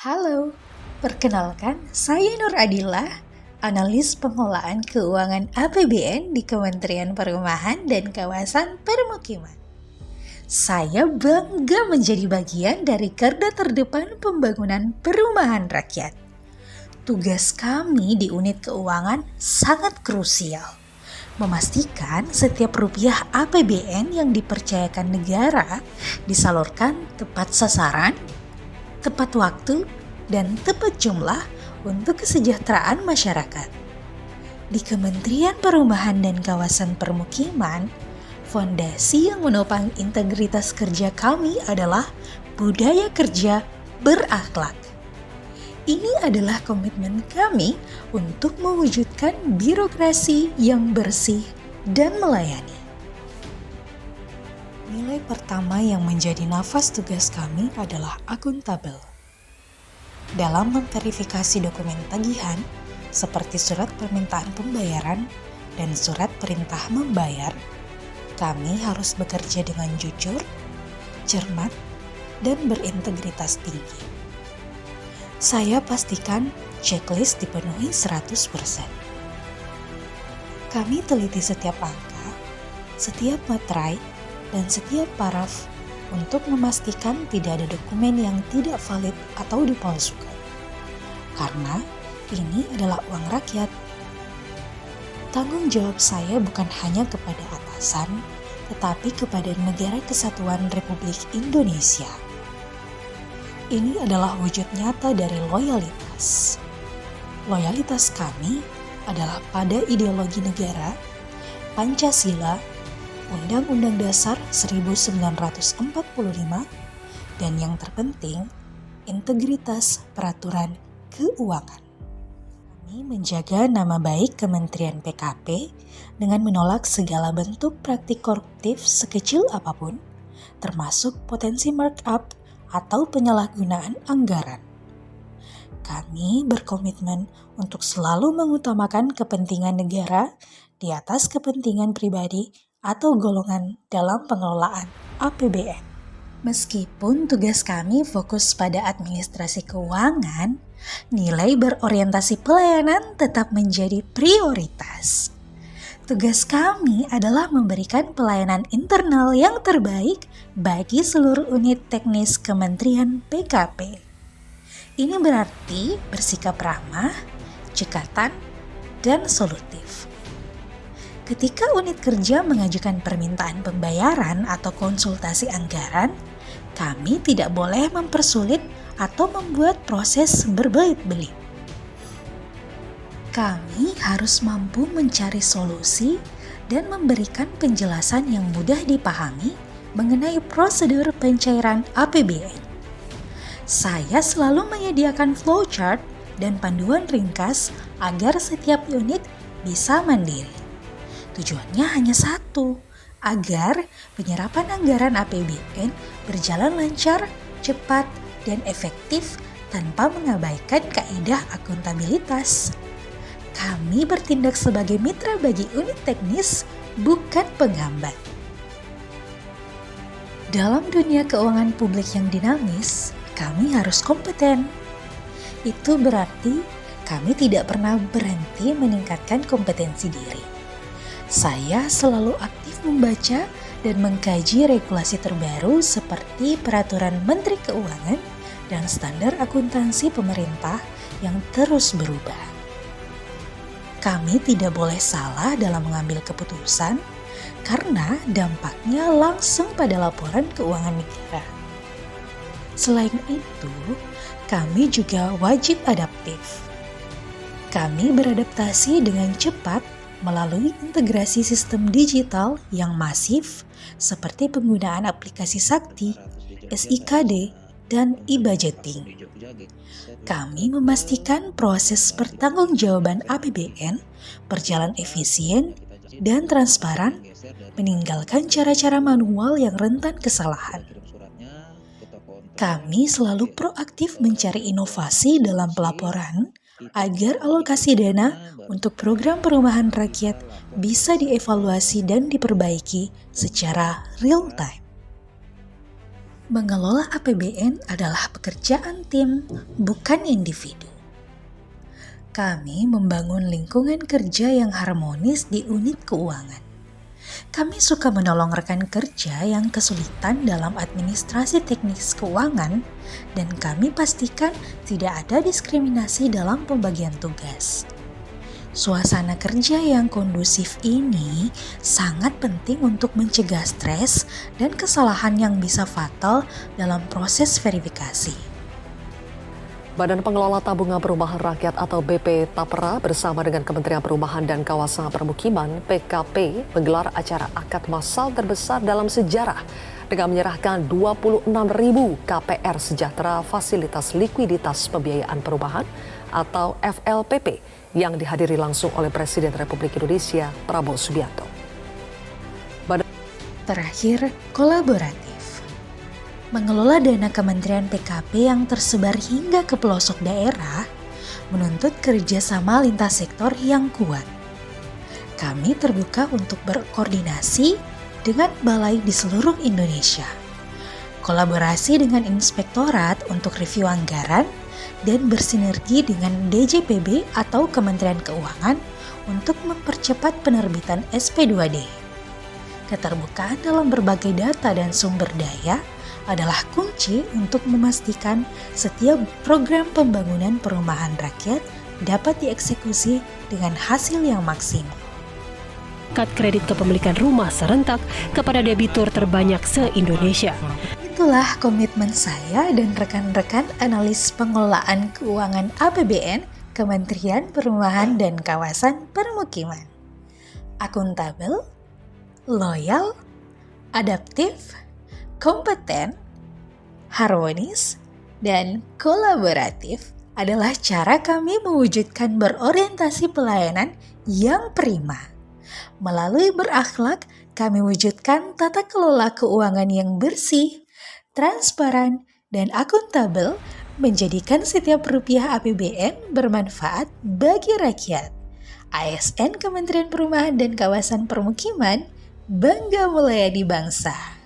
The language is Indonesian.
Halo, perkenalkan saya Nur Adillah, analis pengelolaan keuangan APBN di Kementerian Perumahan dan Kawasan Permukiman. Saya bangga menjadi bagian dari garda terdepan pembangunan perumahan rakyat. Tugas kami di unit keuangan sangat krusial, memastikan setiap rupiah APBN yang dipercayakan negara disalurkan tepat sasaran, tepat waktu, dan tepat jumlah untuk kesejahteraan masyarakat. Di Kementerian Perumahan dan Kawasan Permukiman, fondasi yang menopang integritas kerja kami adalah budaya kerja berakhlak. Ini adalah komitmen kami untuk mewujudkan birokrasi yang bersih dan melayani. Nilai pertama yang menjadi nafas tugas kami adalah akuntabel. Dalam memverifikasi dokumen tagihan, seperti surat permintaan pembayaran dan surat perintah membayar, kami harus bekerja dengan jujur, cermat, dan berintegritas tinggi. Saya pastikan checklist dipenuhi 100%. Kami teliti setiap angka, setiap materai, dan setiap paraf untuk memastikan tidak ada dokumen yang tidak valid atau dipalsukan. Karena ini adalah uang rakyat. Tanggung jawab saya bukan hanya kepada atasan, tetapi kepada Negara Kesatuan Republik Indonesia. Ini adalah wujud nyata dari loyalitas. Loyalitas kami adalah pada ideologi negara, Pancasila, Undang-Undang Dasar 1945, dan yang terpenting, integritas peraturan keuangan. Kami menjaga nama baik Kementerian PKP dengan menolak segala bentuk praktik koruptif sekecil apapun, termasuk potensi markup atau penyalahgunaan anggaran. Kami berkomitmen untuk selalu mengutamakan kepentingan negara di atas kepentingan pribadi atau golongan dalam pengelolaan APBN. Meskipun tugas kami fokus pada administrasi keuangan, nilai berorientasi pelayanan tetap menjadi prioritas. Tugas kami adalah memberikan pelayanan internal yang terbaik bagi seluruh unit teknis Kementerian PKP. Ini berarti bersikap ramah, cekatan, dan solutif. Ketika unit kerja mengajukan permintaan pembayaran atau konsultasi anggaran, kami tidak boleh mempersulit atau membuat proses berbelit-belit. Kami harus mampu mencari solusi dan memberikan penjelasan yang mudah dipahami mengenai prosedur pencairan APBN. Saya selalu menyediakan flowchart dan panduan ringkas agar setiap unit bisa mandiri. Tujuannya hanya satu, agar penyerapan anggaran APBN berjalan lancar, cepat, dan efektif tanpa mengabaikan kaidah akuntabilitas. Kami bertindak sebagai mitra bagi unit teknis, bukan penghambat. Dalam dunia keuangan publik yang dinamis, kami harus kompeten. Itu berarti kami tidak pernah berhenti meningkatkan kompetensi diri. Saya selalu aktif membaca dan mengkaji regulasi terbaru seperti Peraturan Menteri Keuangan dan standar akuntansi pemerintah yang terus berubah. Kami tidak boleh salah dalam mengambil keputusan karena dampaknya langsung pada laporan keuangan negara. Selain itu, kami juga wajib adaptif. Kami beradaptasi dengan cepat melalui integrasi sistem digital yang masif seperti penggunaan aplikasi Sakti, SIKD, dan e-budgeting. Kami memastikan proses pertanggungjawaban APBN berjalan efisien dan transparan, meninggalkan cara-cara manual yang rentan kesalahan. Kami selalu proaktif mencari inovasi dalam pelaporan agar alokasi dana untuk program perumahan rakyat bisa dievaluasi dan diperbaiki secara real time. Mengelola APBN adalah pekerjaan tim, bukan individu. Kami membangun lingkungan kerja yang harmonis di unit keuangan. Kami suka menolong rekan kerja yang kesulitan dalam administrasi teknis keuangan, dan kami pastikan tidak ada diskriminasi dalam pembagian tugas. Suasana kerja yang kondusif ini sangat penting untuk mencegah stres dan kesalahan yang bisa fatal dalam proses verifikasi. Badan Pengelola Tabungan Perumahan Rakyat atau BP Tapera bersama dengan Kementerian Perumahan dan Kawasan Permukiman (PKP) menggelar acara akad massal terbesar dalam sejarah dengan menyerahkan 26.000 KPR Sejahtera Fasilitas Likuiditas Pembiayaan Perumahan atau FLPP yang dihadiri langsung oleh Presiden Republik Indonesia Prabowo Subianto. Terakhir, kolaboratif. Mengelola dana Kementerian PKP yang tersebar hingga ke pelosok daerah menuntut kerjasama lintas sektor yang kuat. Kami terbuka untuk berkoordinasi dengan balai di seluruh Indonesia, kolaborasi dengan inspektorat untuk review anggaran, dan bersinergi dengan DJPB atau Kementerian Keuangan untuk mempercepat penerbitan SP2D. Keterbukaan dalam berbagai data dan sumber daya adalah kunci untuk memastikan setiap program pembangunan perumahan rakyat dapat dieksekusi dengan hasil yang maksimal. Kad kredit kepemilikan rumah serentak kepada debitur terbanyak se-Indonesia. Itulah komitmen saya dan rekan-rekan analis pengelolaan keuangan APBN Kementerian Perumahan dan Kawasan Permukiman. Akuntabel, loyal, adaptif, kompeten, harmonis, dan kolaboratif adalah cara kami mewujudkan berorientasi pelayanan yang prima. Melalui berakhlak, kami wujudkan tata kelola keuangan yang bersih, transparan, dan akuntabel, menjadikan setiap rupiah APBN bermanfaat bagi rakyat. ASN Kementerian Perumahan dan Kawasan Permukiman bangga melayani bangsa.